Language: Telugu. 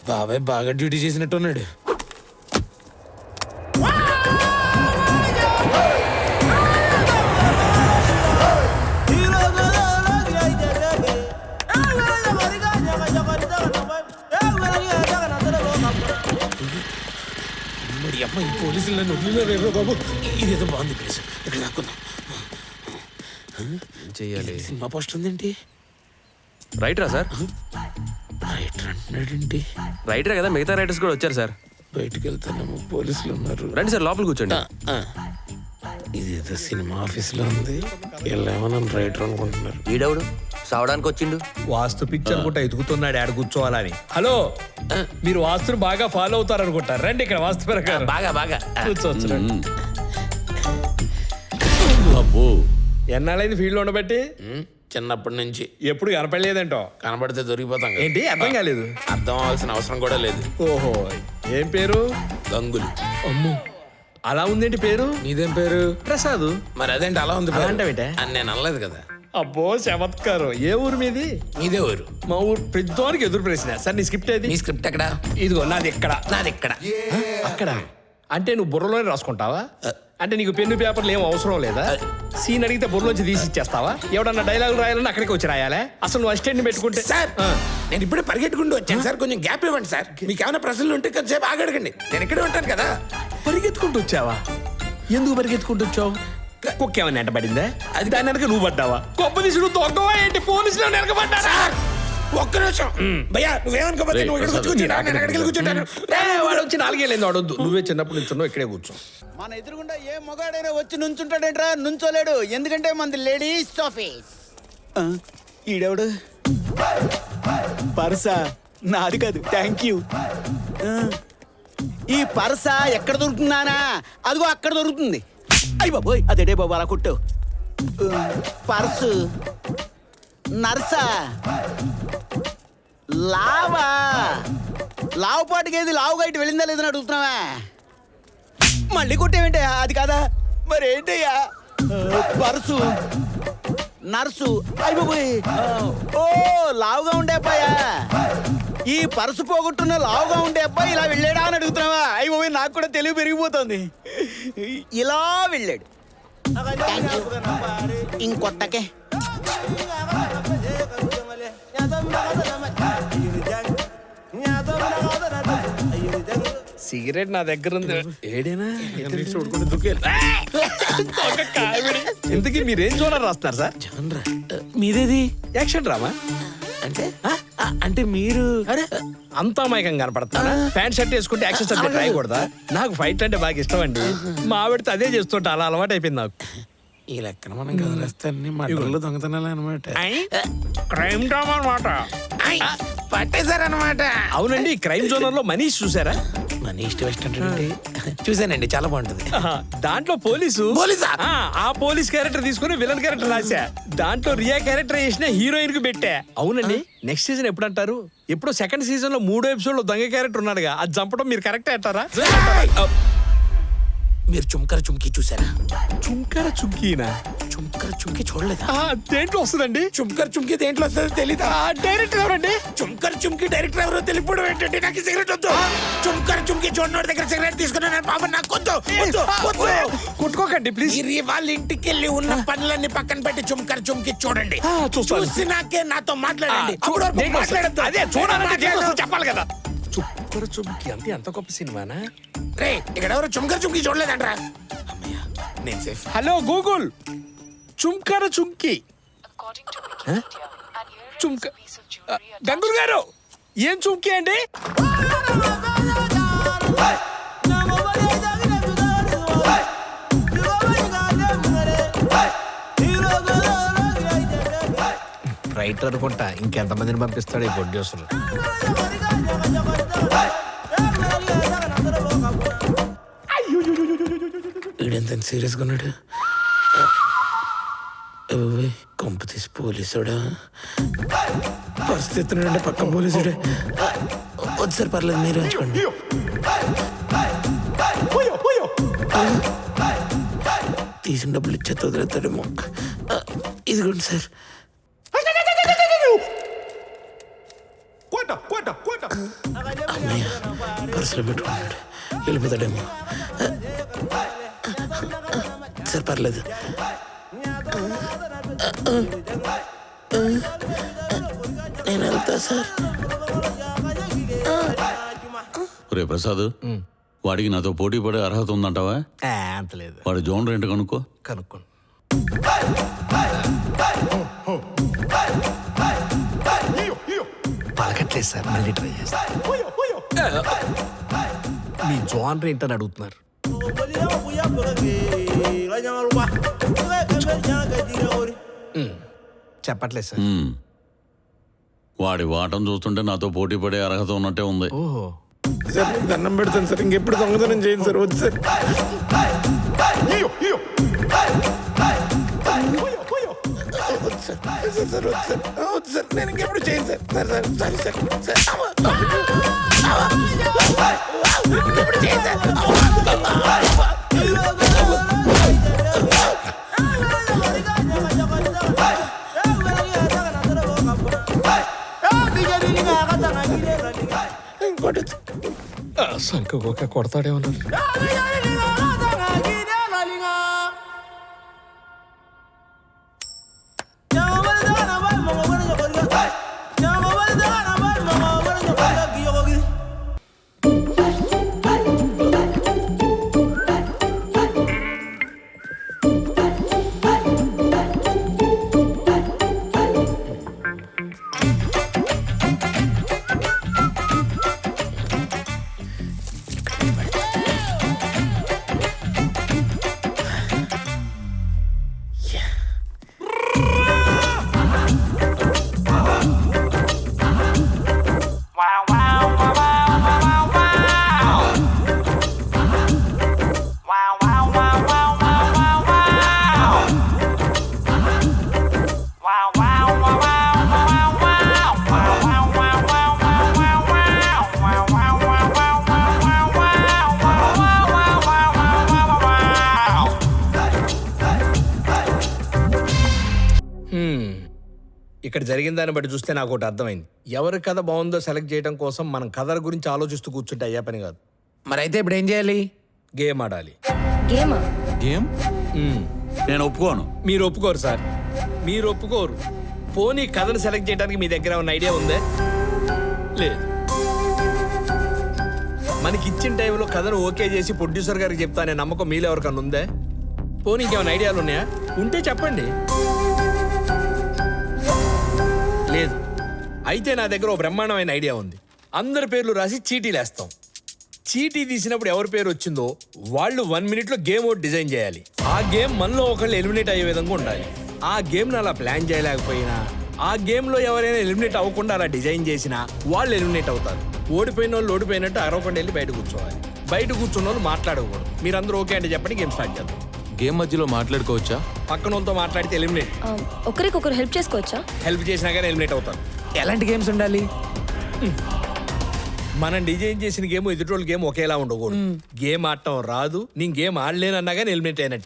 బాబాయ్ బాగా డ్యూటీ చేసినట్టున్నాడు. మరి అమ్మ ఈ పోలీసులు నన్ను వదిలేరు బాబు. ఇదేదో బాగుంది ప్లేస్, ఇక్కడ లాక్కుందాం. చెయ్యాలి. సినిమా పోస్ట్ ఉందేంటి? రైటరా సార్? రైటర్ అంటున్నాడేంటి? రైటరే కదా, మిగతా రైటర్స్ కూడా వచ్చారు సార్. బయటికి వెళ్తానేమో పోలీసులు ఉన్నారు. రండి సార్, లోపల కూర్చోండి. ఇదేదో సినిమా ఆఫీస్లో ఉంది. వీళ్ళేమో నన్ను రైటర్ అనుకుంటున్నారు. ఈడవుడు సావడానికి వచ్చిండు. వాస్తు పిక్చర్ అనుకుంటా ఎదుగుతున్నాడు ఆడ కూర్చోవాలని. హలో, మీరు వాస్తుని బాగా ఫాలో అవుతారు అనుకుంటా. రండి ఇక్కడ వాస్తు ప్రకారం బాగా బాగా కూర్చోవచ్చు. అబ్బో, ఎన్నాళ్ళైంది ఫీల్డ్ లో ఉండబట్టి? చిన్నప్పటి నుంచి. ఎప్పుడు కనపడలేదంటో. కనబడితే దొరికిపోతాం. ఏంటి అర్థం కాలేదు? అర్థం అవ్వాల్సిన అవసరం కూడా లేదు. ఓహో, ఏం పేరు? గంగులు. అమ్ము, అలా ఉందేంటి పేరు? నీదేం పేరు? ప్రసాద్. మరి అదేంటి అలా ఉంది? అలా అంటావేంటే? అని నేను అనలేదు కదా. అబ్బో చమత్కారం. ఏ ఊరు మీది? మీదే ఊరు. మా ఊరు పెద్దోనికి ఎదురు ప్రశ్న. సార్ నీ స్క్రిప్ట్ ఏది? నీ స్క్రిప్ట్ ఎక్కడా? ఇదిగో నాది ఎక్కడ. నాది ఇక్కడ. అక్కడ అంటే నువ్వు బుర్రలోనే రాసుకుంటావా? అంటే నీకు పెన్ను పేపర్లు ఏం అవసరం లేదా? సీన్ అడిగితే బుర్రలోంచి తీసి ఇచ్చేస్తావా? ఎవడన్నా డైలాగులు రాయాలని అక్కడికి వచ్చి రాయాలా? అసలు నువ్వు అసిస్టెంట్ పెట్టుకుంటే. సార్, నేను ఇప్పుడే పరిగెట్టుకుంటూ వచ్చాను సార్. కొంచెం గ్యాప్ ఇవ్వండి సార్. మీకు ఏమైనా ప్రశ్నలు ఉంటే కొంచెంసేపు ఆగడగండి. నేను ఇక్కడే ఉంటాను కదా. పరిగెత్తుకుంటూ వచ్చావా? ఎందుకు పరిగెత్తుకుంటూ వచ్చావు? కుక్క ఏమైనా వెంటబడిందా? అది దాని వెనక నువ్వు పడ్డావా? గొప్ప తీసుడు దొంగవా ఏంటి? పోలీసులు వెనకబడ్డా? ఒక్క నిమిషం భయ్యా, నువ్వేమనుకోపోతే నువ్వు ఇక్కడ కూర్చుంటా, నేను అక్కడికి కూర్చుంటాను. వాడు వచ్చి 4 ఏళ్ళైంది వాడొద్దు. నువ్వే చిన్నప్పుడు నుంచున్నావు, ఇక్కడే కూర్చో. మన ఎదురుగుండా ఏ మగాడైనా వచ్చి నుంచుంటాడేంట్రా? నుంచోలేడు. ఎందుకంటే మనది లేడీస్ ఆఫీస్. ఈడెవడు? పర్సా నాది కాదు, థ్యాంక్ యూ. ఈ పర్సా ఎక్కడ దొరుకుతుందానా? అదిగో అక్కడ దొరుకుతుంది. అయ్యి బాబోయ్, అదేడే బాబు అలా కొట్టు. పర్సు నర్సా, లావా, లావుపాటికి ఏది లావుగా ఇటు వెళ్ళిందా లేదని అడుగుతున్నావా? మళ్ళీ కొట్టేవేంటే? అది కాదా మరి ఏంటయ్యా? Purse nurse. అయిపోయి ఓ లావుగా ఉండే అబ్బాయా? ఈ పర్సు పోగొట్టున్న లావుగా ఉండే అబ్బాయి ఇలా వెళ్ళాడా అని అడుగుతున్నావా? అయిపోయి నాకు కూడా తెలివి పెరిగిపోతుంది. ఇలా వెళ్ళాడు. ఇంకొట్టకే సిగరెట్ నా దగ్గర ఉంది. ఏడేనా? ఇంతకీ మీరేం చూడాలి రాస్తున్నారు సార్? మీదేది? యాక్షన్ డ్రామా అంటే అంటే మీరు అంత అమాయకం కనపడతారా? ప్యాంట్ షర్ట్ వేసుకుంటే యాక్షన్ సబ్జెక్ట్ రాయకూడదా? నాకు ఫైట్ అంటే బాగా ఇష్టం అండి. మా ఆవిడతో అదే చేస్తుంటా, అలా అలవాటు అయిపోయింది నాకు. ఈ లెక్కన మనం కదిలేస్తాన్ని మటర్లు దొంగతనాలు అనమాట. క్రైమ్ డ్రామా అనమాట. పట్టేశారనమాట. అవునండి, క్రైమ్ జోనర్ లో మనీష్ చూసారా? మనీష్ వెస్ట్ అంటే చూసానండి, చాలా బాగుంటది. దాంట్లో పోలీసు. ఆ పోలీస్ క్యారెక్టర్ తీసుకుని విలన్ క్యారెక్టర్ రాసా. దాంట్లో రియా క్యారెక్టర్ చేసిన హీరోయిన్ కు పెట్టా. అవునండి, నెక్స్ట్ సీజన్ ఎప్పుడు అంటారు? ఎప్పుడు సెకండ్ సీజన్ లో 3వ ఎపిసోడ్ లో దొంగ క్యారెక్టర్ ఉన్నాడుగా, అది చంపడం మీరు కరెక్ట్ అంటారా? మీరు చుంకర చుంకి చూసారా? చుంకర చుంకీనా? చుంకర చుంకి చూడలేదా? దేంట్లో వస్తుందండి? చుంకర చుంకి దేంట్లో వస్తుందో తెలీదా? డైరెక్టర్ ఎవరండి? చుంకర చుంకి డైరెక్టర్ ఎవరో తెలియడం ఏంటంటే? నాకు సిగరెట్ వద్దు. చుంకర చుంకి చూడనోడి దగ్గర సిగరెట్ తీసుకున్నాను పాప, నాకు వద్దు. కొట్టుకోకండి ప్లీజ్. వాళ్ళ ఇంటికి వెళ్ళి ఉన్న పనులన్నీ పక్కన పెట్టి చుంకర చుంకి చూడండి. చూసినాకే నాతో మాట్లాడండి. అదే చూడాలంటే చెప్పాలి కదా. చుక్కర చుంకి అంటే అంత గొప్ప సినిమానా? రే, ఇక్కడ ఎవరు చుంకర చుంకి చూడలేదంట్రా? అమ్మయ్యా, నేను సేఫ్. హలో గూగుల్, చుంకర చుంకి. చుంక గంగులు గారు, ఏం చుంకి అండి? రైటర్ అనుకుంటా, ఇంకెంతమందిని పంపిస్తాడు ఈ ప్రొడ్యూసర్. వీడెంత సీరియస్గా ఉన్నాడు. కొంప తీసి పోలీసుడా? పరిస్థితి అంటే పక్క పోలీసుడే. వద్దు సార్, పర్లేదు, మీరు ఉంచుకోండి. తీసిన డబ్బులు ఇచ్చే వదిలేస్తాడేమో. ఇదిగోండి సార్. అమ్మయ్య పర్సులో పెట్టుకున్నాడు, వెళ్ళిపోతాడేమో. సార్ పర్లేదు. నేను వెళ్తా సార్. రే ప్రసాద్, వాడికి నాతో పోటీ పడే అర్హత ఉందంటావా? అంత లేదు, వాడు జోన్ రెంట్ కనుక్కో. కనుక్కోండి. పలకట్లేదు సార్, మళ్ళీ ట్రై చేస్తా. మీ జోన్ ఏంటని అడుగుతున్నారు. చెప్పట్లేదు సార్. వాడి వాటం చూస్తుంటే నాతో పోటీ పడే అర్హత ఉన్నట్టే ఉంది. ఓహో, సార్ మీకు దండం పెడతాను సార్, ఇంకెప్పుడు దొంగతనం చేయండి సార్. వద్దు సార్. వద్దు సార్, వద్దు సార్, వద్దు సార్, వద్దు సార్, నేను ఇంకెప్పుడు చేయను sir. Sir sir sorry sir, sir ఇంకెప్పుడు చేయను సార్. ఇంకోటి సంఖ్య కొడతాడేమన్నారు. ఇక్కడ జరిగిన దాన్ని బట్టి చూస్తే నాకు ఒకటి అర్థమైంది. ఎవరి కథ బాగుందో సెలెక్ట్ చేయడం కోసం మనం కథల గురించి ఆలోచిస్తూ కూర్చుంటే అయ్యే పని కాదు. మరి అయితే ఇప్పుడు ఏం చేయాలి? గేమ్ ఆడాలి. గేమా? గేమ్ నేను ఒప్పుకోను. మీరు ఒప్పుకోరు సార్, మీరు ఒప్పుకోరు. పోనీ కథను సెలెక్ట్ చేయడానికి మీ దగ్గర ఉన్న ఐడియా ఉందే? లేదు. మనకి ఇచ్చిన టైంలో కథను ఓకే చేసి ప్రొడ్యూసర్ గారికి చెప్తానే నమ్మకం మీలో ఎవరికన్నా ఉందే? పోనీ ఇంకేమైనా ఐడియాలు ఉన్నాయా? ఉంటే చెప్పండి. లేదు. అయితే నా దగ్గర ఓ బ్రహ్మాండమైన ఐడియా ఉంది. అందరి పేర్లు రాసి చీటీలు వేస్తాం. చీటీ తీసినప్పుడు ఎవరి పేరు వచ్చిందో వాళ్ళు 1 minute గేమ్ ఒకటి డిజైన్ చేయాలి. ఆ గేమ్ మనలో ఒకళ్ళు ఎలిమినేట్ అయ్యే విధంగా ఉండాలి. ఆ గేమ్ను అలా ప్లాన్ చేయలేకపోయినా, ఆ గేమ్లో ఎవరైనా ఎలిమినేట్ అవ్వకుండా అలా డిజైన్ చేసినా వాళ్ళు ఎలిమినేట్ అవుతారు. ఓడిపోయిన వాళ్ళు ఓడిపోయినట్టు అరవకుండా వెళ్ళి బయట కూర్చోవాలి. బయట కూర్చున్న వాళ్ళు మాట్లాడకూడదు. మీరందరూ ఓకే అంటే చెప్పండి, గేమ్ స్టార్ట్ చేద్దాం. గేమ్ మధ్యలో మాట్లాడుకోవచ్చా? పక్కన వాళ్ళతో మాట్లాడితే ఎలిమినేట్. ఒకరికొకరు హెల్ప్ చేసుకోవచ్చా? హెల్ప్ చేసినా కానీ ఎలిమినేట్ అవుతారు. ఎలాంటి గేమ్స్ ఉండాలి? మనం డిజైన్ చేసిన గేమ్ ఎదుటి వాళ్ళ గేమ్ ఒకేలా ఉండకూడదు. గేమ్ ఆడటం రాదు, నేను గేమ్ ఆడలేనన్నా కానీ ఎలిమినేట్ అయినట్టే.